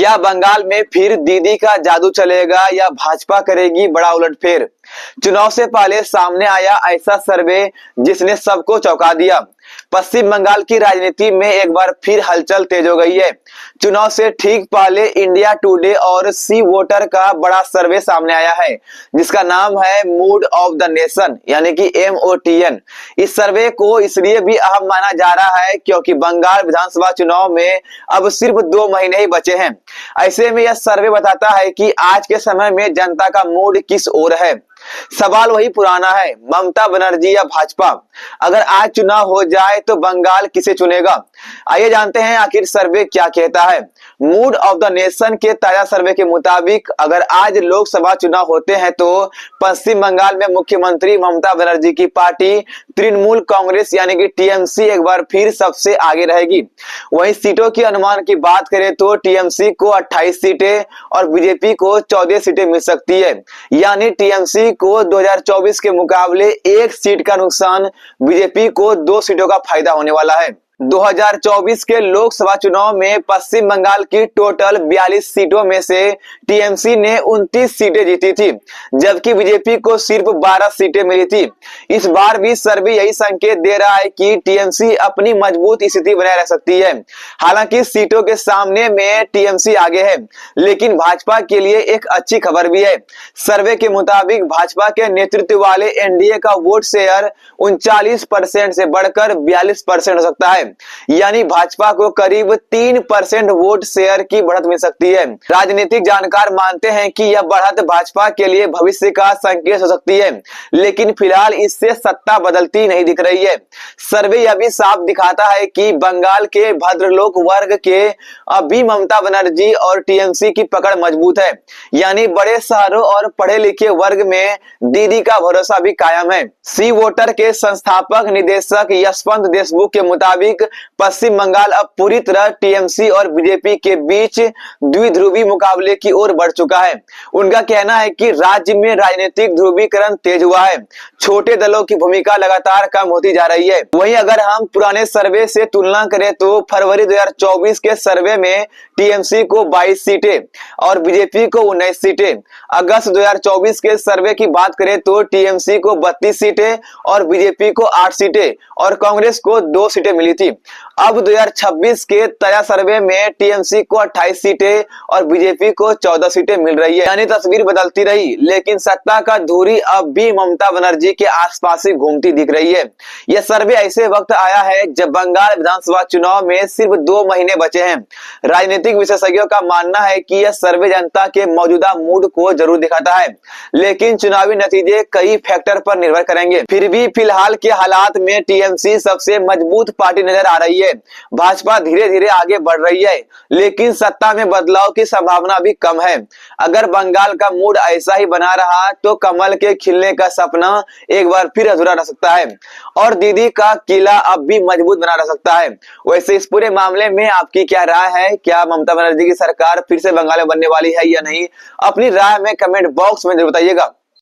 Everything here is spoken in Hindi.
क्या बंगाल में फिर दीदी का जादू चलेगा या भाजपा करेगी बड़ा उलटफेर? चुनाव से पहले सामने आया ऐसा सर्वे जिसने सबको चौंका दिया। पश्चिम बंगाल की राजनीति में एक बार फिर हलचल तेज हो गई है। चुनाव से ठीक पहले इंडिया टुडे और सी वोटर का बड़ा सर्वे सामने आया है, जिसका नाम है मूड ऑफ द नेशन यानी कि MOTN। इस सर्वे को इसलिए भी अहम माना जा रहा है क्योंकि बंगाल विधानसभा चुनाव में अब सिर्फ 2 महीने ही बचे हैं। ऐसे में यह सर्वे बताता है कि आज के समय में जनता का मूड किस ओर है। सवाल वही पुराना है, ममता बनर्जी या भाजपा? अगर आज चुनाव हो जाए तो बंगाल किसे चुनेगा? आइए जानते हैं आखिर सर्वे क्या कहता है। मूड ऑफ द नेशन के ताजा सर्वे के मुताबिक अगर आज लोकसभा चुनाव होते हैं तो पश्चिम बंगाल में मुख्यमंत्री ममता बनर्जी की पार्टी तृणमूल कांग्रेस यानी कि TMC एक बार फिर सबसे आगे रहेगी। वहीं सीटों के अनुमान की बात करें तो TMC को 28 सीटें और बीजेपी को 14 सीटें मिल सकती है, यानी TMC को 2024 के मुकाबले 1 सीट का नुकसान, बीजेपी को 2 सीटों का फायदा होने वाला है। 2024 के लोकसभा चुनाव में पश्चिम बंगाल की टोटल 42 सीटों में से TMC ने 29 सीटें जीती थी, जबकि बीजेपी को सिर्फ 12 सीटें मिली थी। इस बार भी सर्वे यही संकेत दे रहा है कि TMC अपनी मजबूत स्थिति बनाए रख सकती है। हालांकि सीटों के सामने में TMC आगे है, लेकिन भाजपा के लिए एक अच्छी खबर भी है। सर्वे के मुताबिक भाजपा के नेतृत्व वाले NDA का वोट शेयर 39% से बढ़कर 42% हो सकता है, यानी भाजपा को करीब 3% वोट शेयर की बढ़त मिल सकती है। राजनीतिक जानकार मानते हैं कि यह बढ़त भाजपा के लिए भविष्य का संकेत हो सकती है, लेकिन फिलहाल इससे सत्ता बदलती नहीं दिख रही है। सर्वे यह भी साफ दिखाता है कि बंगाल के भद्रलोक वर्ग के अभी ममता बनर्जी और TMC की पकड़ मजबूत है, यानी बड़े शहरों और पढ़े लिखे वर्ग में दीदी का भरोसा भी कायम है। सी वोटर के संस्थापक निदेशक यशवंत देशमुख के मुताबिक पश्चिम बंगाल अब पूरी तरह TMC और बीजेपी के बीच द्विध्रुवी मुकाबले की ओर बढ़ चुका है। उनका कहना है कि राज्य में राजनीतिक ध्रुवीकरण तेज हुआ है, छोटे दलों की भूमिका लगातार कम होती जा रही है। वहीं अगर हम पुराने सर्वे से तुलना करें तो फरवरी 2024 के सर्वे में TMC को 22 सीटें और बीजेपी को 19 सीटें, अगस्त 2024 के सर्वे की बात करें तो TMC को 32 सीटें और बीजेपी को 8 सीटें और कांग्रेस को 2 सीटें मिली थी। अब 2026 के ताजा सर्वे में TMC को 28 सीटें और बीजेपी को 14 सीटें मिल रही है, यानी तस्वीर बदलती रही, लेकिन सत्ता का धुरी अब भी ममता बनर्जी के आसपास ही घूमती दिख रही है। यह सर्वे ऐसे वक्त आया है जब बंगाल विधानसभा चुनाव में सिर्फ 2 महीने बचे हैं। राजनीतिक विशेषज्ञों का मानना है कि यह सर्वे जनता के मौजूदा मूड को जरूर दिखाता है, लेकिन चुनावी नतीजे कई फैक्टर पर निर्भर करेंगे। फिर भी फिलहाल के हालात में TMC सबसे मजबूत पार्टी नजर आ रही है। भाजपा धीरे धीरे आगे बढ़ रही है, लेकिन सत्ता में बदलाव की संभावना भी कम है। अगर बंगाल का मूड ऐसा ही बना रहा तो कमल के खिलने का सपना एक बार फिर अधूरा रह सकता है और दीदी का किला अब भी मजबूत बना रह सकता है। वैसे इस पूरे मामले में आपकी क्या राय है? क्या ममता बनर्जी की सरकार फिर से बंगाल में बनने वाली है या नहीं? अपनी राय में कमेंट बॉक्स में जरूर बताइएगा।